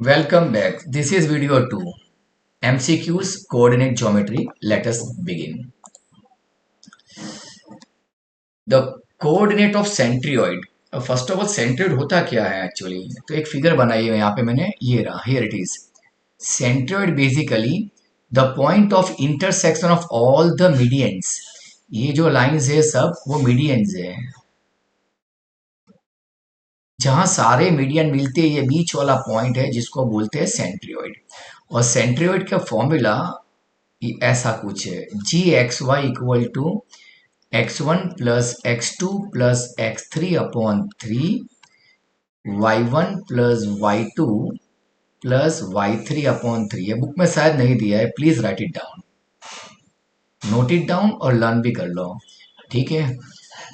Welcome back. This is video 2. MCQs coordinate geometry. Let us begin. The coordinate of centroid. First of all centroid होता क्या है actually? तो एक figure बनाई है यहाँ पे मैंने, ये रहा, here it is. Centroid basically the point of intersection of all the medians. ये जो लाइंस है सब वो मीडियंस है, जहां सारे मीडियन मिलते हैं, ये बीच वाला पॉइंट है जिसको बोलते हैं सेंट्रियोइड. और सेंट्रियोइड का फॉर्मूला ऐसा कुछ है, G x y equal to x one plus x two plus x three upon three, y one plus y two plus y three upon three. ये बुक में शायद नहीं दिया है, please write it down, note it down और learn भी कर लो. ठीक है,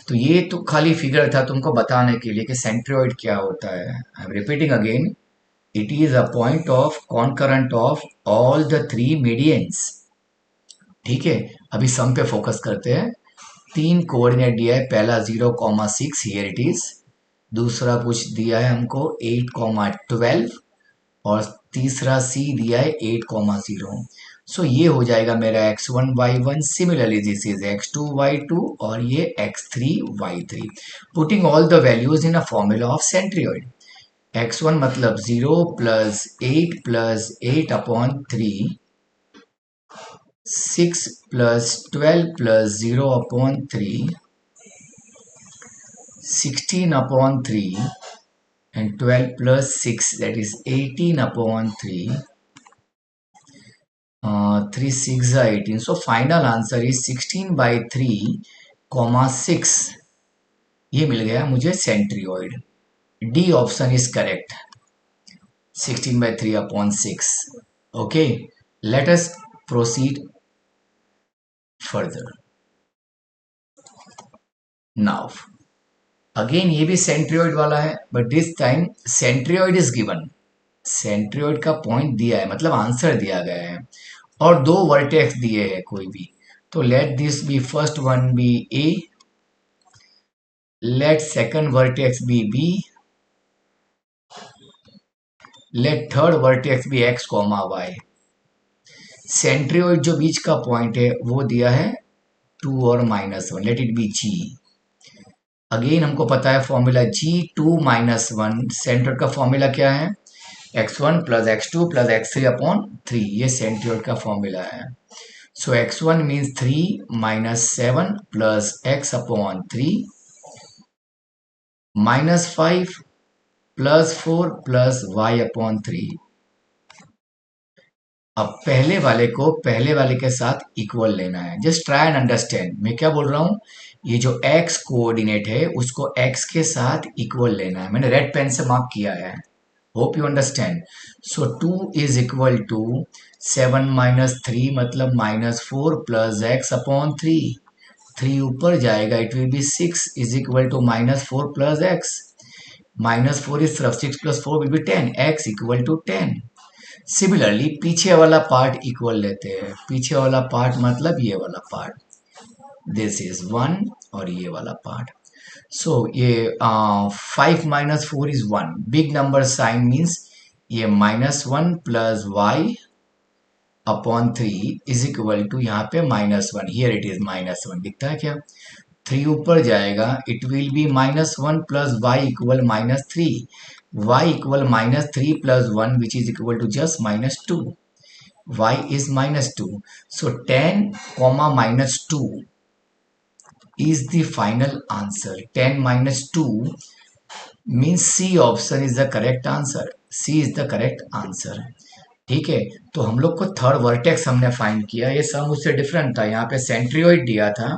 तो ये तो खाली फिगर था तुमको बताने के लिए कि सेंट्रोइड क्या होता है. I am repeating again, it is a point of concurrent of all the three medians. ठीक है, अभी सम पे फोकस करते हैं. तीन कोऑर्डिनेट दिया है, पहला 0,6, हियर इट इज. दूसरा कुछ दिया है हमको 8,12 और तीसरा सी दिया है 8,0. सो ये हो जाएगा मेरा x1 y1. Similarly this is x2 y2 और ये x3 y3. Putting all the values in a formula of centroid. x1 मतलब 0 plus 8 plus 8 upon 3, 6 plus 12 plus 0 upon 3, 16 upon 3, and 12 plus 6, that is 18 upon 3. 3 6 are 18. So final answer is 16 by 3, 6. ये मिल गया मुझे centroid. D option is correct. 16 by 3 upon 6. Okay, let us proceed further. Now again ये भी centroid वाला है, but this time centroid is given. Centroid का point दिया है, मतलब आंसर दिया गया है, और दो वर्टेक्स दिए हैं कोई भी. तो let this be first one be A, let second vertex be B, let third vertex be x comma y. Centroid जो बीच का पॉइंट है वो दिया है 2 और -1, let it be G. Again हमको पता है फॉर्मूला G2 - 1. सेंट्रोइड का फॉर्मूला क्या है? x1 plus x2 plus x3 upon 3. ये सेंट्रोइड का फॉर्मूला है. सो x1 means 3 - 7 plus x upon 3 -5 plus 4 plus y upon 3. अब पहले वाले को पहले वाले के साथ इक्वल लेना है. जस्ट ट्राई एंड अंडरस्टैंड मैं क्या बोल रहा हूं. ये जो x कोऑर्डिनेट है उसको x के साथ इक्वल लेना है. मैंने रेड पेन से मार्क किया है. Hope you understand. So 2 is equal to 7 - 3 मतलब -4 प्लस x अपॉन 3. 3 ऊपर जाएगा, it will be 6 is equal to -4 plus x. -4 इस तरफ, 6 plus 4 will be 10, x equal to 10. Similarly पीछे वाला पार्ट इक्वल लेते हैं. पीछे वाला पार्ट मतलब ये वाला पार्ट, दिस इज 1, और ये वाला पार्ट. सो ये 5 - 4 is 1. Big number sign means ये -1 plus y upon 3 is equal to यहाँ पे -1. हियर इट इज -1, दिखता है क्या? 3 ऊपर जाएगा, it will be -1 plus y equal -3. y equal -3 plus 1 which is equal to just -2. y is -2. So 10, -2 is the final answer. 10 - 2 means C option is the correct answer. C is the correct answer. ठीक है, तो हम लोग को third vertex हमने find किया. ये सम उससे डिफरेंट था, यहाँ पे सेंट्रियोइड दिया था,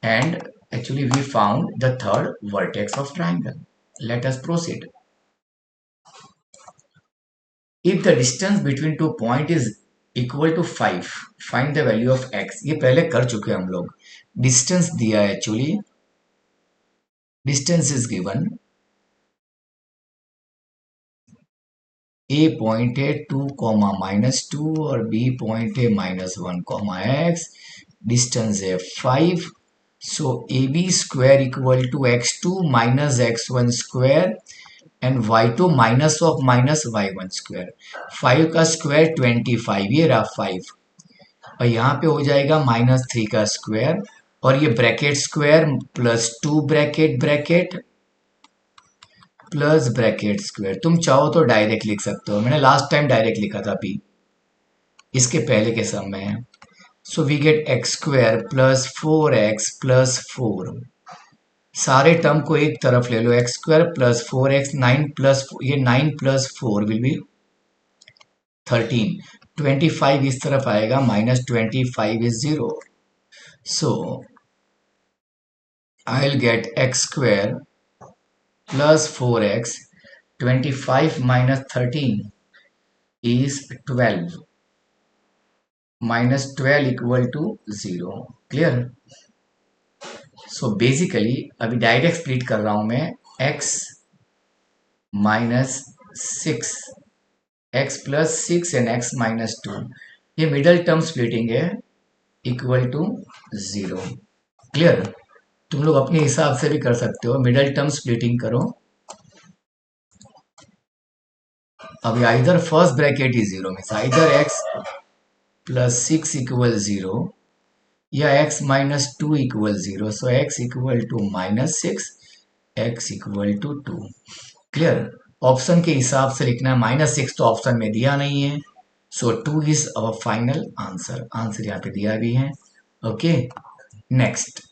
and actually we found the third vertex of triangle. Let us proceed. If the distance between two points is equal to 5, find the value of x. ये पहले कर चुके हम लोग. डिस्टेंस दिया है actually, distance is given. A point है 2, -2 और बी पॉइंट है -1, x. डिस्टेंस है 5. So A B square equal to x2 - x1 square and y2 minus of minus y1 square. 5 का स्क्वायर 25, ये रहा 5, और यहाँ पे हो जाएगा -3 का स्क्वायर, और ये bracket square plus 2 bracket bracket plus bracket square. तुम चाहो तो डायरेक्ट लिख सकते हो, मैंने लास्ट टाइम डायरेक्ट लिखा था अभी, इसके पहले के सम में है। So we get x square plus 4x plus 4। सारे टर्म को एक तरफ ले लो, x square plus 4x, 9 plus, ये 9 प्लस 4 विल बी 13। 25 इस तरफ आएगा, -25 is 0। So I will get x square plus 4x, 25 minus 13 is 12, -12 equal to 0। Clear? So basically अभी डायरेक्ट स्प्लिट कर रहा हूं मैं, x minus 6, x plus 6 and x minus 2, ये मिडल टर्म स्प्लिटिंग है, इक्वल टू 0। क्लियर? तुम लोग अपने हिसाब से भी कर सकते हो, मिडल टर्म स्प्लिटिंग करो। अभी either first bracket is 0, means either x plus 6 equal 0 या x minus 2 equal 0। So x equal to -6, x equal to 2। Clear? Option के हिसाब से लिखना है, -6 तो ऑप्शन में दिया नहीं है, so 2 is our final answer. Answer यहाँ पे दिया भी है। Okay, next.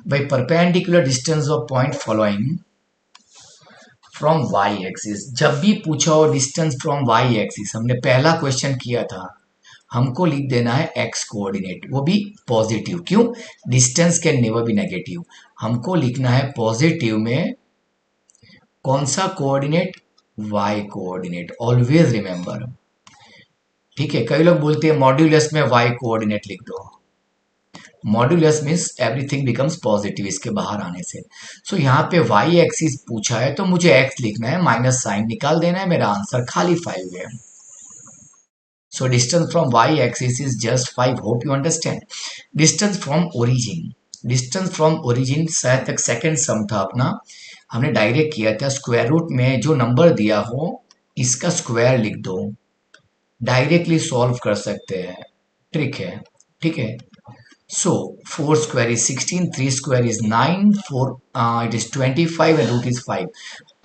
By perpendicular distance of point following from Y axis. जब भी पूछा हो डिस्टेंस फ्रॉम वाई एक्सिस, हमने पहला क्वेश्चन किया था, हमको लिख देना है एक्स कोऑर्डिनेट, वो भी पॉजिटिव। क्यों? Distance can never be negative. हमको लिखना है पॉजिटिव में कौन सा coordinate? Y coordinate. Always remember, ठीक है? कई लोग बोलते हैं मॉड्यूलस में वाई कोऑर्डिनेट लिख दो। Modulus means everything becomes positive इसके बाहर आने से। सो यहाँ पे वाई एक्सिस पूछा है तो मुझे एक्स लिखना है, माइनस साइन निकाल देना है, मेरा आंसर खाली 5 है। So distance from y-axis is just 5. Hope you understand. Distance from origin. Distance from origin शायद तक सेकेंड सम था अपना, हमने डायरेक्ट किया था। स्क्वायर रूट में जो नंबर दिया हो इसका स्क्वायर लिख दो, डायरेक्टली सॉल्व कर सकते हैं, ट्रिक है। ठीक है? सो 4 square is 16, 3 square is 9, 4 it is 25 and root is 5.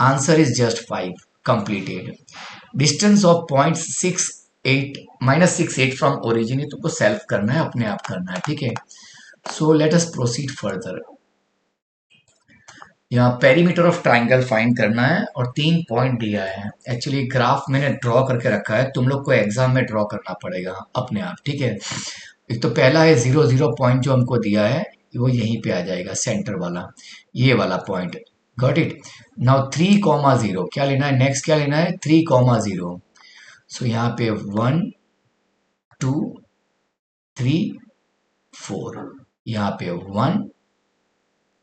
Answer is just 5. Completed. Distance of 0.68 -68 from origin, ये तुमको सेल्फ करना है, अपने आप करना है। ठीक है? So let us proceed further. यहाँ पेरीमीटर ऑफ ट्राइंगल फाइंड करना है और 3 पॉइंट दिया है। एक्चुअली ग्राफ मैंने ड्रॉ करके रखा है, तुम लोग को एग्जाम में ड्रॉ करना पड़ेगा अपने आप। ठीक है? एक तो पहला है 0 0 पॉइंट जो हमको दिया है, वो यहीं पे आ जाएगा, सेंटर वाला, ये वाला पॉइंट। Got it? नाउ 3,0 क्या लेना है? नेक्स्ट क्या लेना है? 3,0। सो यहाँ पे 1 2 3 4, यहाँ पे 1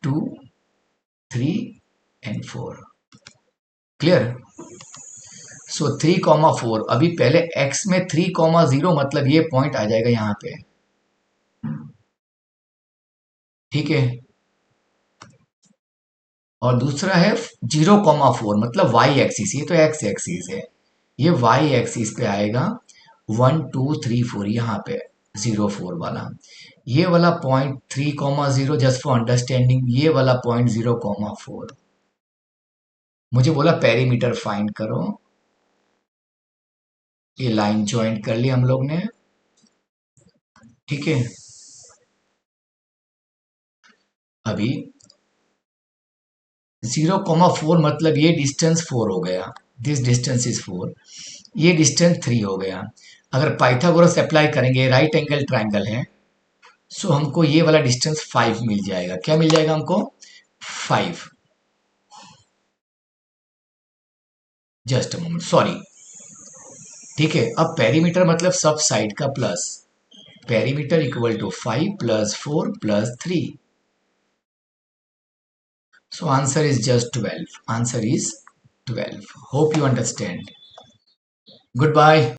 2 3 एंड 4। क्लियर? सो 3,4। अभी पहले x में 3,0 मतलब ये पॉइंट आ जाएगा यहाँ पे। ठीक है? और दूसरा है 0,4 मतलब y एक्सिस, ये तो x एक्सिस है, ये y एक्सिस पे आएगा 1 2 3 4, यहाँ पे 0 4 वाला। ये वाला पॉइंट 3,0 जस्ट फॉर अंडरस्टैंडिंग, ये वाला पॉइंट 0,4। मुझे बोला पेरीमीटर फाइंड करो, ये लाइन ज्वाइंट कर ली हम लोग ने। ठीक है? अभी 0,4 मतलब ये डिस्टेंस 4 हो गया, दिस डिस्टेंस इज 4, ये डिस्टेंस 3 हो गया। अगर पाइथागोरस अप्लाई करेंगे, राइट एंगल ट्राइंगल है, सो हमको ये वाला डिस्टेंस 5 मिल जाएगा। क्या मिल जाएगा हमको? 5। Just a moment, sorry. ठीक है? अब पेरीमीटर मतलब सब साइड का plus, perimeter equal to 5 plus 4 plus 3। So answer is just 12. Answer is 12. Hope you understand. Goodbye.